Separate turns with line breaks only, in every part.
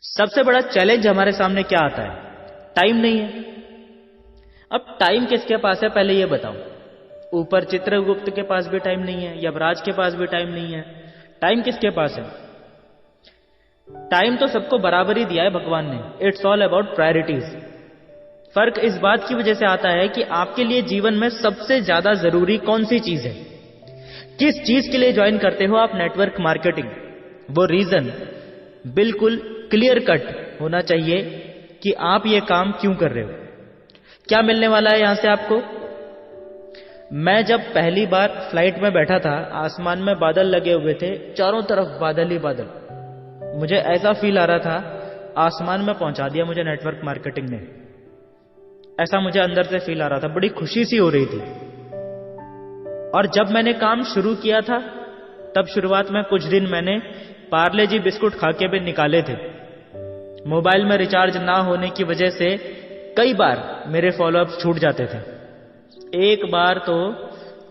सबसे बड़ा चैलेंज हमारे सामने क्या आता है? टाइम नहीं है। अब टाइम किसके पास है पहले ये बताओ। ऊपर चित्रगुप्त के पास भी टाइम नहीं है, यमराज के पास भी टाइम नहीं है। टाइम किसके पास है? टाइम तो सबको बराबर ही दिया है भगवान ने। It's all about priorities. फर्क इस बात की वजह से आता है कि आपके लिए जीवन में सबसे ज्यादा जरूरी कौन सी चीज है, किस चीज के लिए ज्वाइन करते हो आप नेटवर्क मार्केटिंग। वो रीजन बिल्कुल क्लियर कट होना चाहिए कि आप ये काम क्यों कर रहे हो, क्या मिलने वाला है यहां से आपको। मैं जब पहली बार फ्लाइट में बैठा था, आसमान में बादल लगे हुए थे, चारों तरफ बादल ही बादल। मुझे ऐसा फील आ रहा था आसमान में पहुंचा दिया मुझे नेटवर्क मार्केटिंग ने। ऐसा मुझे अंदर से फील आ रहा था, बड़ी खुशी सी हो रही थी। और जब मैंने काम शुरू किया था तब शुरुआत में कुछ दिन मैंने पार्ले जी बिस्कुट खा के भी निकाले थे। मोबाइल में रिचार्ज ना होने की वजह से कई बार मेरे फॉलोअप्स छूट जाते थे। एक बार तो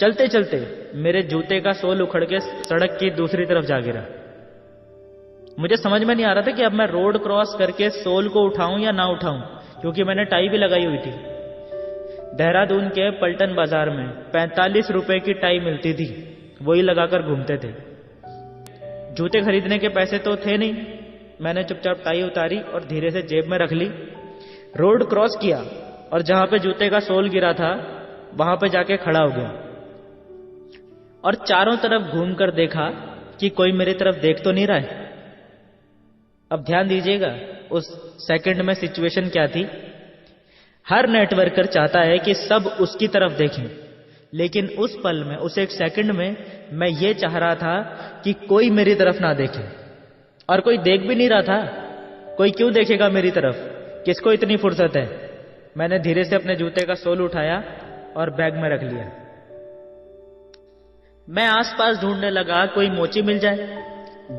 चलते चलते मेरे जूते का सोल उखड़ के सड़क की दूसरी तरफ जा गिरा। मुझे समझ में नहीं आ रहा था कि अब मैं रोड क्रॉस करके सोल को उठाऊं या ना उठाऊं, क्योंकि मैंने टाई भी लगाई हुई थी। देहरादून के पलटन बाजार में 45 रुपए की टाई मिलती थी, वही लगाकर घूमते थे। जूते खरीदने के पैसे तो थे नहीं। मैंने चुपचाप टाई उतारी और धीरे से जेब में रख ली, रोड क्रॉस किया और जहां पे जूते का सोल गिरा था वहां पे जाके खड़ा हो गया और चारों तरफ घूमकर देखा कि कोई मेरी तरफ देख तो नहीं रहा है। अब ध्यान दीजिएगा उस सेकंड में सिचुएशन क्या थी। हर नेटवर्कर चाहता है कि सब उसकी तरफ देखें, लेकिन उस पल में, उस एक सेकंड में मैं ये चाह रहा था कि कोई मेरी तरफ ना देखे। और कोई देख भी नहीं रहा था। कोई क्यों देखेगा मेरी तरफ, किसको इतनी फुर्सत है। मैंने धीरे से अपने जूते का सोल उठाया और बैग में रख लिया। मैं आसपास ढूंढने लगा कोई मोची मिल जाए।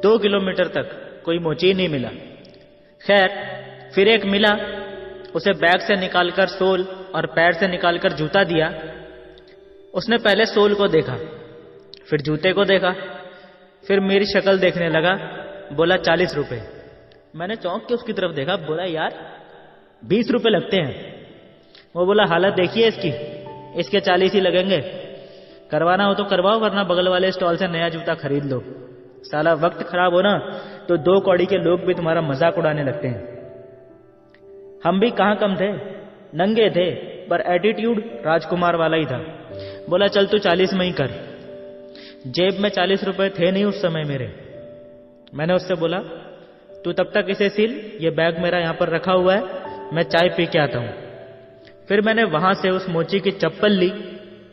2 किलोमीटर तक कोई मोची ही नहीं मिला। खैर फिर एक मिला, उसे बैग से निकालकर सोल और पैर से निकालकर जूता दिया। उसने पहले सोल को देखा, फिर जूते को देखा, फिर मेरी शक्ल देखने लगा, बोला 40 रुपए। मैंने चौंक के उसकी तरफ देखा, बोला यार 20 रुपए लगते हैं। वो बोला हालत देखिए इसकी, इसके 40 ही लगेंगे, करवाना हो तो करवाओ वरना बगल वाले स्टॉल से नया जूता खरीद लो। साला वक्त खराब हो ना तो 2 कौड़ी के लोग भी तुम्हारा मजाक उड़ाने लगते हैं। हम भी कहां कम थे, नंगे थे, पर एटीट्यूड राजकुमार वाला ही था। बोला चल तू 40 में ही कर। जेब में 40 रुपए थे नहीं उस समय मेरे। मैंने उससे बोला तू तब तक इसे सिल, ये बैग मेरा यहां पर रखा हुआ है, मैं चाय पी के आता हूं। फिर मैंने वहां से उस मोची की चप्पल ली।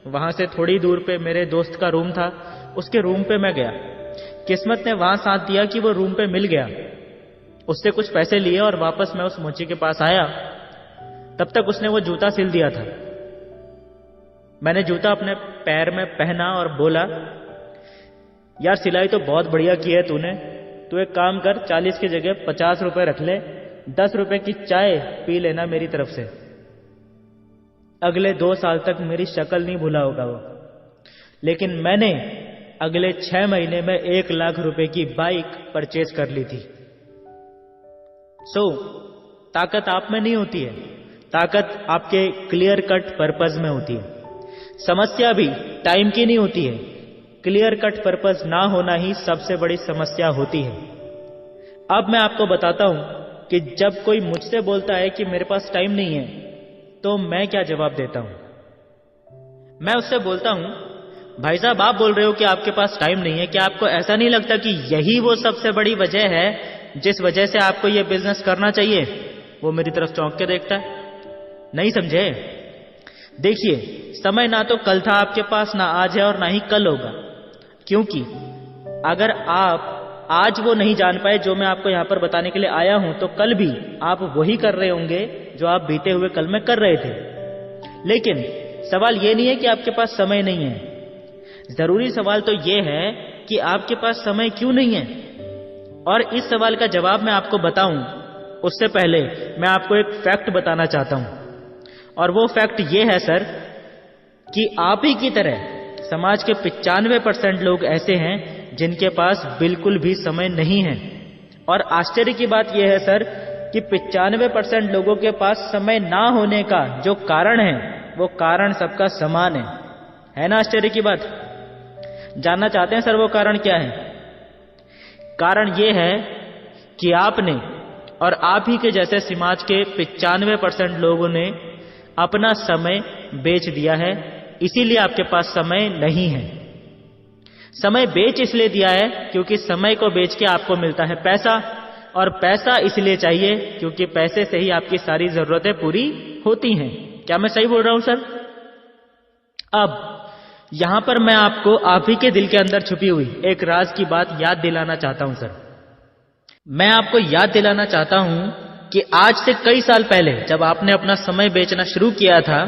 वहां से थोड़ी दूर पे मेरे दोस्त का रूम था, उसके रूम पे मैं गया। किस्मत ने वहां साथ दिया कि वो रूम पे मिल गया। उससे कुछ पैसे लिए और वापस मैं उस मोची के पास आया। तब तक उसने वो जूता सिल दिया था। मैंने जूता अपने पैर में पहना और बोला यार सिलाई तो बहुत बढ़िया की है तूने, तू एक काम कर 40 की जगह 50 रुपए रख ले, 10 रुपए की चाय पी लेना मेरी तरफ से। अगले 2 साल तक मेरी शक्ल नहीं भूला होगा वो। लेकिन मैंने अगले 6 महीने में 1 लाख रुपए की बाइक परचेज कर ली थी। ताकत आप में नहीं होती है, ताकत आपके क्लियर कट पर्पस में होती है। समस्या भी टाइम की नहीं होती है, क्लियर कट पर्पस ना होना ही सबसे बड़ी समस्या होती है। अब मैं आपको बताता हूं कि जब कोई मुझसे बोलता है कि मेरे पास टाइम नहीं है तो मैं क्या जवाब देता हूं। मैं उससे बोलता हूं भाई साहब आप बोल रहे हो कि आपके पास टाइम नहीं है, क्या आपको ऐसा नहीं लगता कि यही वो सबसे बड़ी वजह है जिस वजह से आपको ये बिजनेस करना चाहिए। वो मेरी तरफ चौंक के देखता है, नहीं समझे। देखिए समय ना तो कल था आपके पास, ना आज है और ना ही कल होगा। क्योंकि अगर आप आज वो नहीं जान पाए जो मैं आपको यहां पर बताने के लिए आया हूं, तो कल भी आप वही कर रहे होंगे जो आप बीते हुए कल में कर रहे थे। लेकिन सवाल ये नहीं है कि आपके पास समय नहीं है, जरूरी सवाल तो ये है कि आपके पास समय क्यों नहीं है। और इस सवाल का जवाब मैं आपको बताऊं उससे पहले मैं आपको एक फैक्ट बताना चाहता हूं। और वो फैक्ट ये है सर कि आप ही की तरह समाज के 95% लोग ऐसे हैं जिनके पास बिल्कुल भी समय नहीं है। और आश्चर्य की बात यह है सर कि 95% लोगों के पास समय ना होने का जो कारण है वो कारण सबका समान है ना? आश्चर्य की बात। जानना चाहते हैं सर वो कारण क्या है? कारण ये है कि आपने और आप ही के जैसे समाज के 95% लोगों ने अपना समय बेच दिया है, इसीलिए आपके पास समय नहीं है। समय बेच इसलिए दिया है क्योंकि समय को बेच के आपको मिलता है पैसा, और पैसा इसलिए चाहिए क्योंकि पैसे से ही आपकी सारी जरूरतें पूरी होती हैं। क्या मैं सही बोल रहा हूं सर? अब यहां पर मैं आपको आप ही के दिल के अंदर छुपी हुई एक राज की बात याद दिलाना चाहता हूं सर। मैं आपको याद दिलाना चाहता हूं कि आज से कई साल पहले जब आपने अपना समय बेचना शुरू किया था,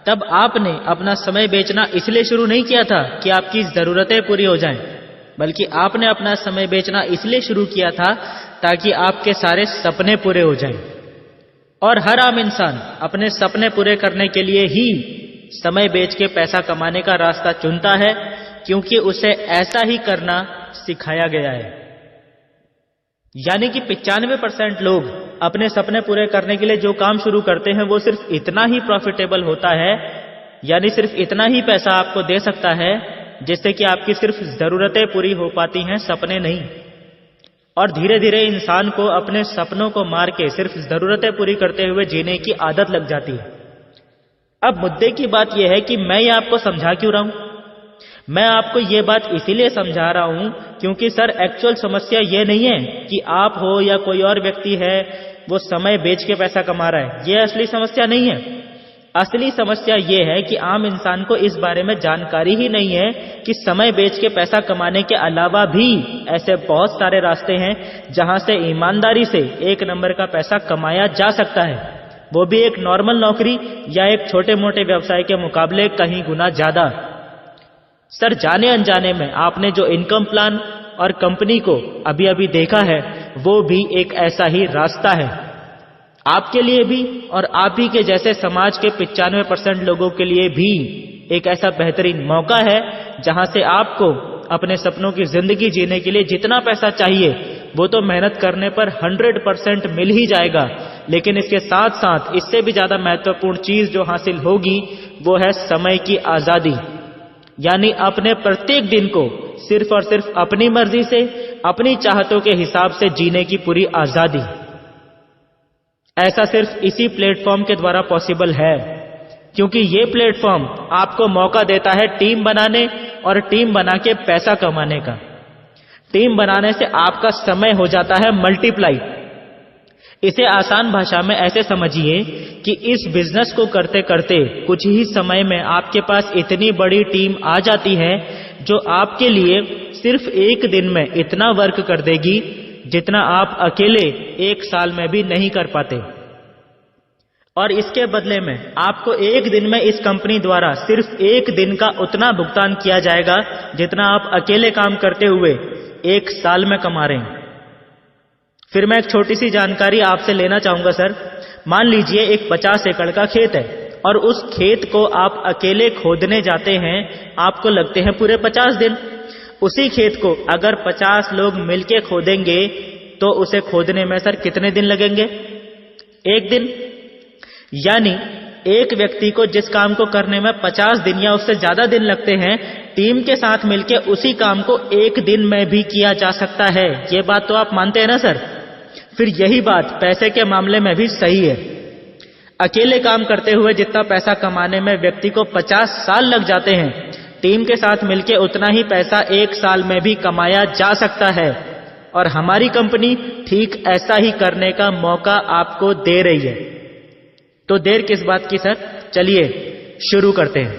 तब आपने अपना समय बेचना इसलिए शुरू नहीं किया था कि आपकी जरूरतें पूरी हो जाएं, बल्कि आपने अपना समय बेचना इसलिए शुरू किया था ताकि आपके सारे सपने पूरे हो जाएं। और हर आम इंसान अपने सपने पूरे करने के लिए ही समय बेच के पैसा कमाने का रास्ता चुनता है, क्योंकि उसे ऐसा ही करना सिखाया गया है। यानी कि 95% लोग अपने सपने पूरे करने के लिए जो काम शुरू करते हैं वो सिर्फ इतना ही प्रॉफिटेबल होता है, यानी सिर्फ इतना ही पैसा आपको दे सकता है जिससे कि आपकी सिर्फ जरूरतें पूरी हो पाती हैं, सपने नहीं। और धीरे धीरे इंसान को अपने सपनों को मार के सिर्फ जरूरतें पूरी करते हुए जीने की आदत लग जाती है। अब मुद्दे की बात यह है कि मैं ये आपको समझा क्यों रहा हूं? मैं आपको ये बात इसीलिए समझा रहा हूं क्योंकि सर एक्चुअल समस्या ये नहीं है कि आप हो या कोई और व्यक्ति है वो समय बेच के पैसा कमा रहा है। ये असली समस्या नहीं है। असली समस्या ये है कि आम इंसान को इस बारे में जानकारी ही नहीं है कि समय बेच के पैसा कमाने के अलावा भी ऐसे बहुत सारे रास्ते हैं जहां से ईमानदारी से एक नंबर का पैसा कमाया जा सकता है, वो भी एक नॉर्मल नौकरी या एक छोटे मोटे व्यवसाय के मुकाबले कहीं गुना ज्यादा। सर जाने अनजाने में आपने जो इनकम प्लान और कंपनी को अभी अभी देखा है वो भी एक ऐसा ही रास्ता है, आपके लिए भी और आप ही के जैसे समाज के 95% लोगों के लिए भी एक ऐसा बेहतरीन मौका है जहां से आपको अपने सपनों की जिंदगी जीने के लिए जितना पैसा चाहिए वो तो मेहनत करने पर 100% मिल ही जाएगा, लेकिन इसके साथ साथ इससे भी ज्यादा महत्वपूर्ण चीज जो हासिल होगी वो है समय की आजादी। यानी अपने प्रत्येक दिन को सिर्फ और सिर्फ अपनी मर्जी से, अपनी चाहतों के हिसाब से जीने की पूरी आजादी। ऐसा सिर्फ इसी प्लेटफॉर्म के द्वारा पॉसिबल है, क्योंकि ये प्लेटफॉर्म आपको मौका देता है टीम बनाने और टीम बना के पैसा कमाने का। टीम बनाने से आपका समय हो जाता है मल्टीप्लाई। इसे आसान भाषा में ऐसे समझिए कि इस बिजनेस को करते करते कुछ ही समय में आपके पास इतनी बड़ी टीम आ जाती है जो आपके लिए सिर्फ एक दिन में इतना वर्क कर देगी जितना आप अकेले एक साल में भी नहीं कर पाते। और इसके बदले में आपको एक दिन में इस कंपनी द्वारा सिर्फ एक दिन का उतना भुगतान किया जाएगा जितना आप अकेले काम करते हुए एक साल में कमा रहे हैं। फिर मैं एक छोटी सी जानकारी आपसे लेना चाहूंगा सर। मान लीजिए एक 50 एकड़ का खेत है और उस खेत को आप अकेले खोदने जाते हैं, आपको लगते हैं पूरे 50 दिन। उसी खेत को अगर 50 लोग मिलके खोदेंगे तो उसे खोदने में सर कितने दिन लगेंगे? एक दिन। यानी एक व्यक्ति को जिस काम को करने में 50 दिन या उससे ज्यादा दिन लगते हैं, टीम के साथ मिलके उसी काम को एक दिन में भी किया जा सकता है। ये बात तो आप मानते हैं ना सर? फिर यही बात पैसे के मामले में भी सही है। अकेले काम करते हुए जितना पैसा कमाने में व्यक्ति को 50 साल लग जाते हैं, टीम के साथ मिलके उतना ही पैसा एक साल में भी कमाया जा सकता है। और हमारी कंपनी ठीक ऐसा ही करने का मौका आपको दे रही है। तो देर किस बात की सर, चलिए शुरू करते हैं।